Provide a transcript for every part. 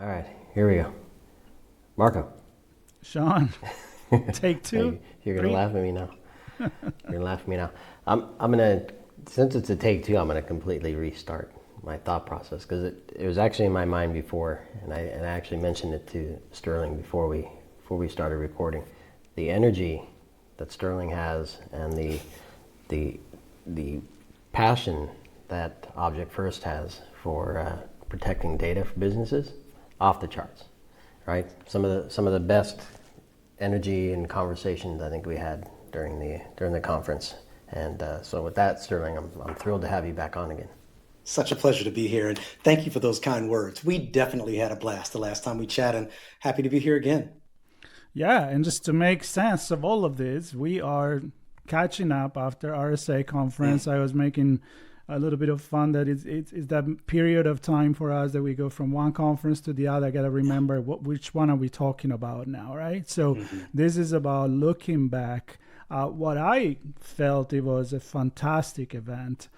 All right, here we go. Marco. Sean, take two, You're gonna three. laugh at me now. You're gonna laugh at me now. I'm gonna, since it's a take two, I'm gonna completely restart my thought process because it was actually in my mind before, and I actually mentioned it to Sterling before we started recording. The energy that Sterling has and the passion that Object First has for protecting data for businesses, off the charts, right? Some of the best energy and conversations I think we had during the conference. And so with that, Sterling, I'm thrilled to have you back on again. Such a pleasure to be here, and thank you for those kind words. We definitely had a blast the last time we chatted, and happy to be here again. Yeah, and just to make sense of all of this, we are catching up after RSA Conference. I was making a little bit of fun that it's that period of time for us that we go from one conference to the other. I got to remember which one are we talking about now, right? So this is about looking back. What I felt it was a fantastic event.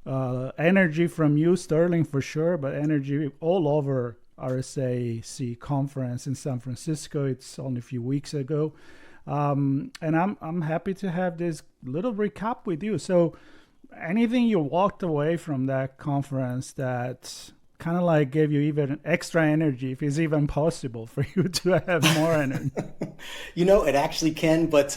Energy from you, Sterling, for sure, but energy all over RSAC Conference in San Francisco. It's only a few weeks ago. And I'm happy to have this little recap with you. So anything you walked away from that conference that kind of like gave you even extra energy, if it's even possible for you to have more energy? It actually can, but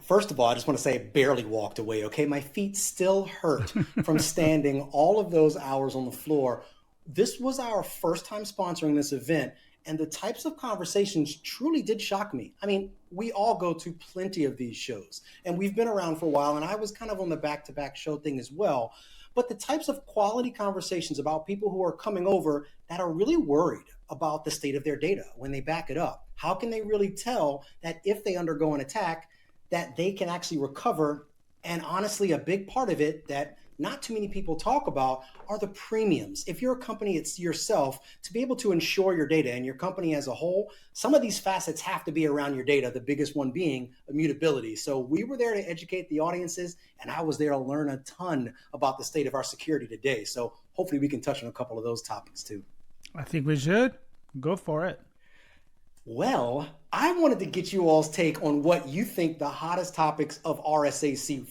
first of all, I just want to say I barely walked away, okay? My feet still hurt from standing all of those hours on the floor. This was our first time sponsoring this event, and the types of conversations truly did shock me. I mean, we all go to plenty of these shows, and we've been around for a while, and I was kind of on the back-to-back show thing as well. But the types of quality conversations about people who are coming over that are really worried about the state of their data when they back it up. How can they really tell that if they undergo an attack, that they can actually recover? And honestly, a big part of it that not too many people talk about are the premiums. If you're a company, it's yourself, to be able to insure your data and your company as a whole, some of these facets have to be around your data, the biggest one being immutability. So we were there to educate the audiences, and I was there to learn a ton about the state of our security today. So hopefully we can touch on a couple of those topics too. I think we should go for it. Well, I wanted to get you all's take on what you think the hottest topics of RSAC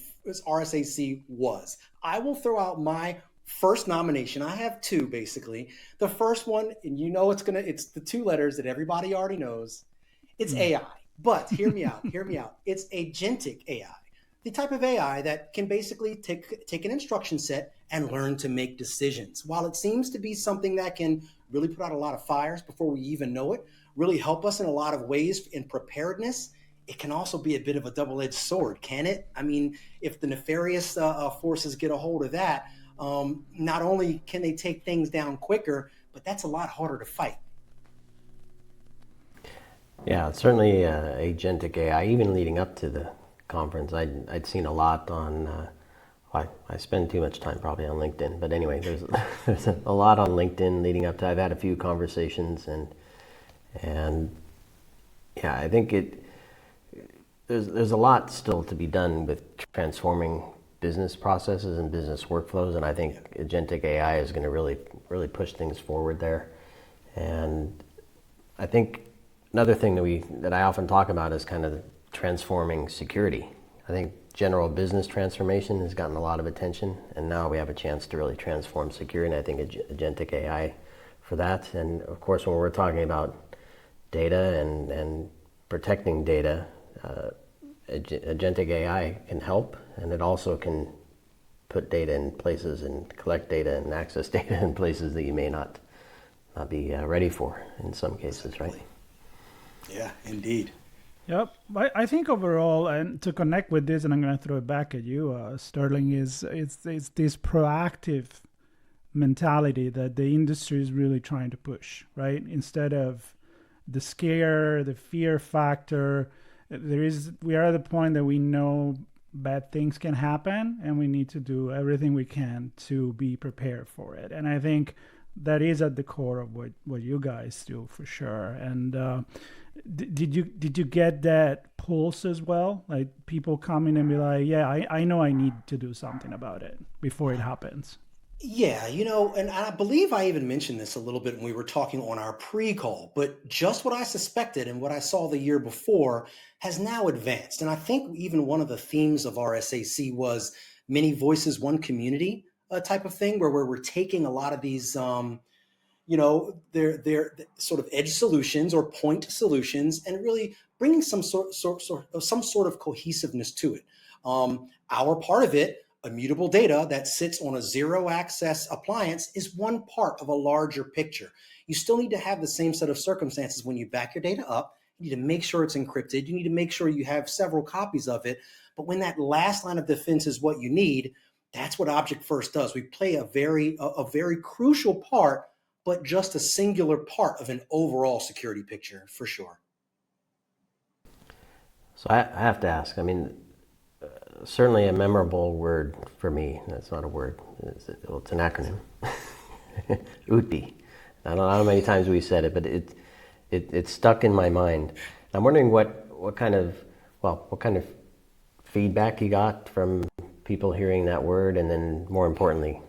was. I will throw out my first nomination. I have two basically. The first one, and it's the two letters that everybody already knows. It's AI. But hear me out. It's agentic AI. The type of AI that can basically take an instruction set and learn to make decisions. While it seems to be something that can really put out a lot of fires before we even know it, really help us in a lot of ways in preparedness, it can also be a bit of a double-edged sword, can it? I mean, if the nefarious forces get a hold of that, not only can they take things down quicker, but that's a lot harder to fight. Yeah, certainly agentic AI. Even leading up to the conference, I'd seen a lot on. I spend too much time probably on LinkedIn, but anyway, there's a lot on LinkedIn leading up to. I've had a few conversations, and yeah, I think there's a lot still to be done with transforming business processes and business workflows, and I think agentic AI is going to really push things forward there. And I think another thing that I often talk about is kind of transforming security. I think general business transformation has gotten a lot of attention, and now we have a chance to really transform security, and I think agentic AI for that. And of course, when we're talking about data and protecting data, agentic AI can help, and it also can put data in places and collect data and access data in places that you may not be ready for in some cases, right? Yeah, indeed. Yep. I think overall, and to connect with this, and I'm going to throw it back at you, Sterling, it's this proactive mentality that the industry is really trying to push, right? Instead of the scare, the fear factor, we are at the point that we know bad things can happen, and we need to do everything we can to be prepared for it. And I think that is at the core of what you guys do for sure. And did you get that pulse as well? Like people coming and be like, yeah, I know I need to do something about it before it happens. Yeah, and I believe I even mentioned this a little bit when we were talking on our pre-call, but just what I suspected and what I saw the year before has now advanced. And I think even one of the themes of RSAC was many voices, one community type of thing, where we're taking a lot of these they're sort of edge solutions or point solutions and really bringing some sort of cohesiveness to it. Our part of it, immutable data that sits on a zero access appliance, is one part of a larger picture. You still need to have the same set of circumstances when you back your data up. You need to make sure it's encrypted. You need to make sure you have several copies of it. But when that last line of defense is what you need, that's what Object First does. We play a very crucial part, but just a singular part of an overall security picture, for sure. So I have to ask. I mean, certainly a memorable word for me. That's not a word. It's an acronym. UTB. I don't know how many times we said it, but it stuck in my mind. I'm wondering what kind of feedback you got from people hearing that word, and then more importantly,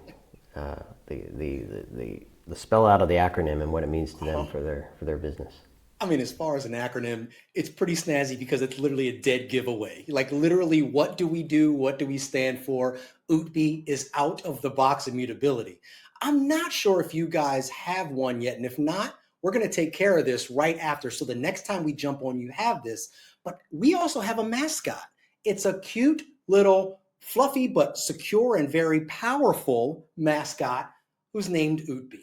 the spell out of the acronym and what it means to them for their business. I mean, as far as an acronym, it's pretty snazzy because it's literally a dead giveaway. Like, literally, what do we do? What do we stand for? UTB is out of the box immutability. I'm not sure if you guys have one yet. And if not, we're going to take care of this right after. So the next time we jump on, you have this. But we also have a mascot. It's a cute little fluffy but secure and very powerful mascot who's named UTB.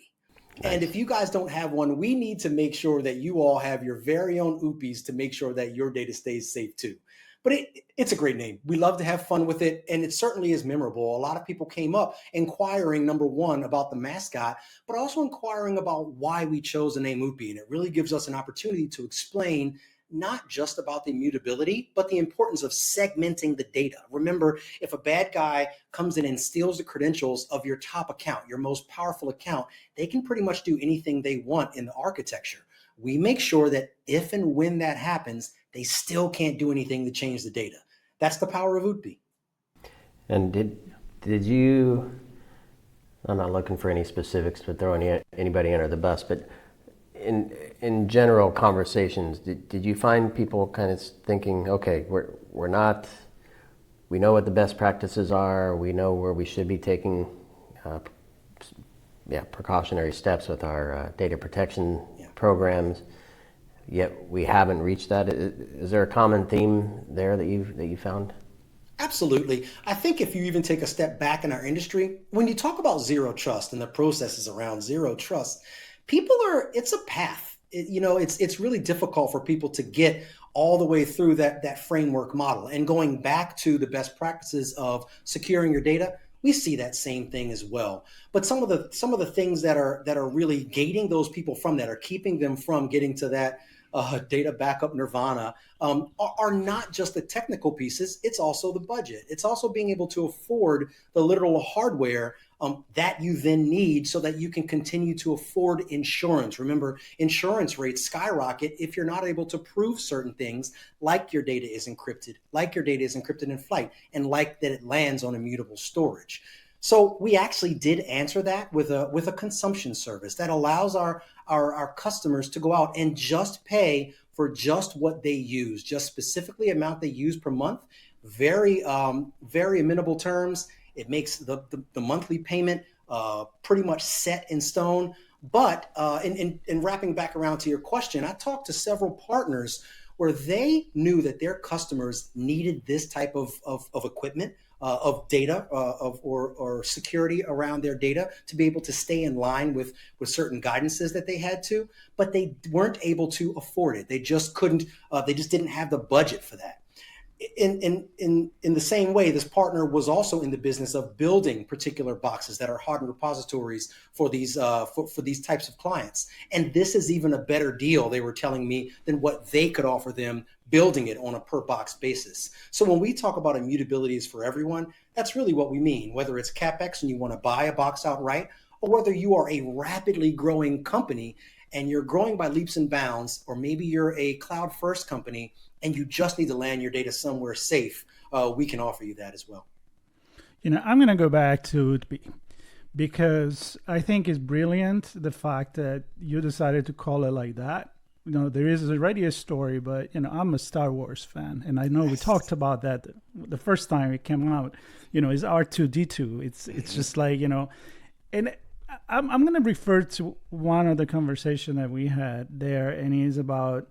Nice. And if you guys don't have one, we need to make sure that you all have your very own UPIs to make sure that your data stays safe too. But it's a great name. We love to have fun with it, and it certainly is memorable. A lot of people came up inquiring, number one, about the mascot, but also inquiring about why we chose the name UPI. And it really gives us an opportunity to explain not just about the immutability, but the importance of segmenting the data. Remember, if a bad guy comes in and steals the credentials of your top account, your most powerful account, they can pretty much do anything they want in the architecture. We make sure that if and when that happens, they still can't do anything to change the data. That's the power of UTB. And did you? I'm not looking for any specifics, but throwing anybody under the bus. But in general conversations, did you find people kind of thinking, okay, we know what the best practices are, we know where we should be taking precautionary steps with our data protection programs, yet we haven't reached that? Is there a common theme there that you found? Absolutely. I think if you even take a step back in our industry, when you talk about zero trust and the processes around zero trust, it's a path. It's really difficult for people to get all the way through that framework model. And going back to the best practices of securing your data, we see that same thing as well. But some of the things that are really gating those people from that, are keeping them from getting to that data backup nirvana, are not just the technical pieces. It's also the budget. It's also being able to afford the literal hardware that you then need so that you can continue to afford insurance. Remember, insurance rates skyrocket if you're not able to prove certain things, like your data is encrypted, in flight, and like that it lands on immutable storage. So we actually did answer that with a consumption service that allows our customers to go out and just pay for just what they use, just specifically amount they use per month. Very amenable terms. It makes the monthly payment pretty much set in stone. But in wrapping back around to your question, I talked to several partners where they knew that their customers needed this type of equipment, of data, or security around their data to be able to stay in line with certain guidances that they had to, but they weren't able to afford it. They just couldn't. They just didn't have the budget for that. In the same way, this partner was also in the business of building particular boxes that are hardened repositories for these types of clients. And this is even a better deal, they were telling me, than what they could offer them building it on a per box basis. So when we talk about immutability is for everyone, that's really what we mean, whether it's CapEx and you want to buy a box outright, or whether you are a rapidly growing company and you're growing by leaps and bounds, or maybe you're a cloud first company and you just need to land your data somewhere safe, we can offer you that as well. I'm going to go back to because I think it's brilliant the fact that you decided to call it like that. There is already a story, but I'm a Star Wars fan, and I know we talked about that the first time it came out. Is R2D2. It's just like and I'm going to refer to one of the conversation that we had there, and it's about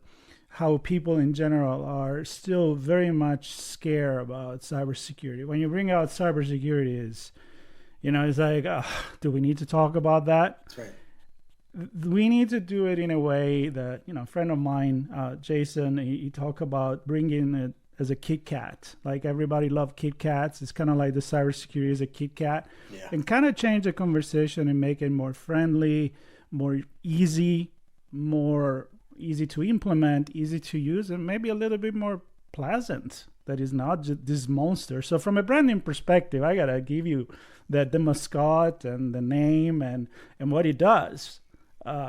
how people in general are still very much scared about cybersecurity. When you bring out cybersecurity, it's like, do we need to talk about that? That's right. We need to do it in a way that, a friend of mine, Jason, he talked about bringing it as a Kit Kat. Like everybody loved Kit Kats. It's kind of like the cybersecurity is a Kit Kat. Yeah. And kind of change the conversation and make it more friendly, more easy to implement, easy to use, and maybe a little bit more pleasant. That is not just this monster. So from a branding perspective, I got to give you that the mascot and the name and what it does.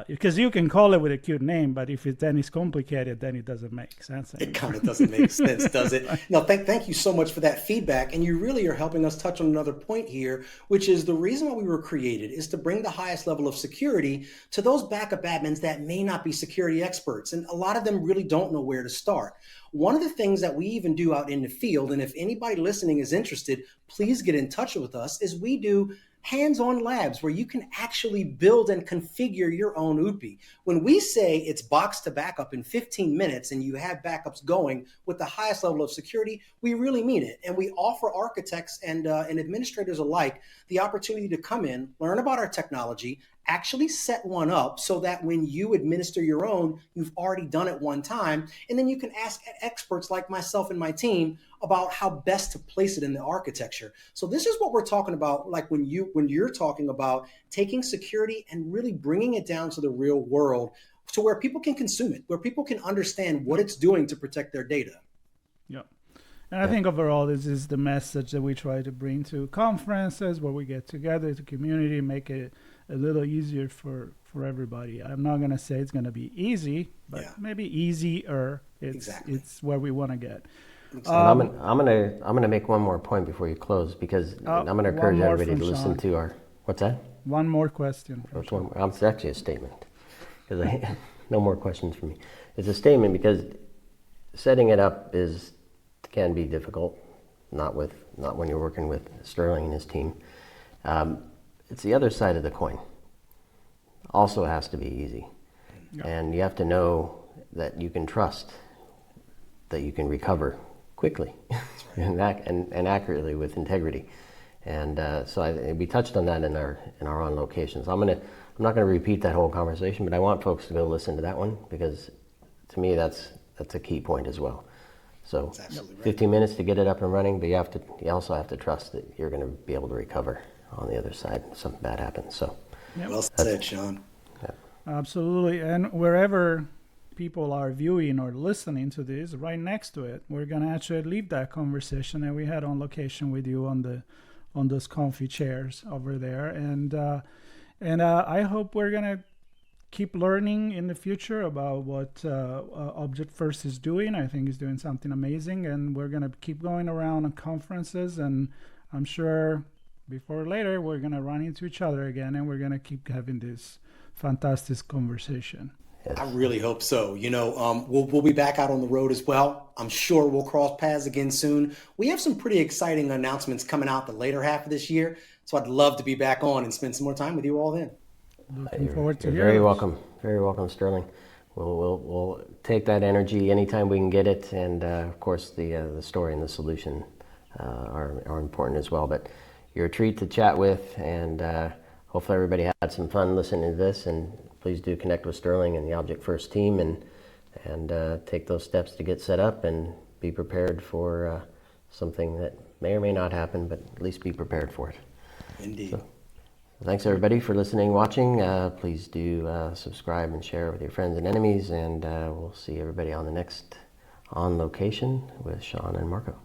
Because you can call it with a cute name, but if it then is complicated, then it doesn't make sense anymore. It kind of doesn't make sense, does it? No, thank you so much for that feedback. And you really are helping us touch on another point here, which is the reason why we were created is to bring the highest level of security to those backup admins that may not be security experts. And a lot of them really don't know where to start. One of the things that we even do out in the field, and if anybody listening is interested, please get in touch with us, is we do hands-on labs where you can actually build and configure your own UDPI. When we say it's box to backup in 15 minutes and you have backups going with the highest level of security, we really mean it. And we offer architects and administrators alike the opportunity to come in, learn about our technology, actually set one up so that when you administer your own, you've already done it one time. And then you can ask experts like myself and my team about how best to place it in the architecture. So this is what we're talking about, like when you're talking about taking security and really bringing it down to the real world to where people can consume it, where people can understand what it's doing to protect their data. Yeah. And I think overall, this is the message that we try to bring to conferences where we get together, to community, make it a little easier for everybody. I'm not going to say it's going to be easy, but maybe easier. It's where we want to get. I'm gonna make one more point before you close, because I'm gonna encourage everybody to listen to our. What's that? One more question. It's actually a statement, because no more questions for me. It's a statement because setting it up can be difficult, not when you're working with Sterling and his team. It's the other side of the coin. Also has to be easy, and you have to know that you can trust that you can recover quickly and accurately with integrity. And so we touched on that in our on locations. I'm not going to repeat that whole conversation, but I want folks to go listen to that one, because to me that's a key point as well. So 15 minutes to get it up and running, but you also have to trust that you're going to be able to recover on the other side if something bad happens. So well said, Sean. Yeah. Absolutely. And wherever people are viewing or listening to this, right next to it, we're going to actually leave that conversation that we had on location with you on those comfy chairs over there. And I hope we're going to keep learning in the future about what Object First is doing. I think he's doing something amazing, and we're going to keep going around on conferences, and I'm sure before or later we're going to run into each other again, and we're going to keep having this fantastic conversation. I really hope so. We'll be back out on the road as well. I'm sure we'll cross paths again soon. We have some pretty exciting announcements coming out the later half of this year, so I'd love to be back on and spend some more time with you all then. Looking forward to you're very welcome. Very welcome, Sterling. We'll take that energy anytime we can get it, and of course the story and the solution are important as well. But you're a treat to chat with, and hopefully everybody had some fun listening to this. And please do connect with Sterling and the Object First team, and take those steps to get set up and be prepared for something that may or may not happen, but at least be prepared for it. Indeed. So, thanks everybody for listening, watching. Please do subscribe and share with your friends and enemies, and we'll see everybody on the next On Location with Sean and Marco.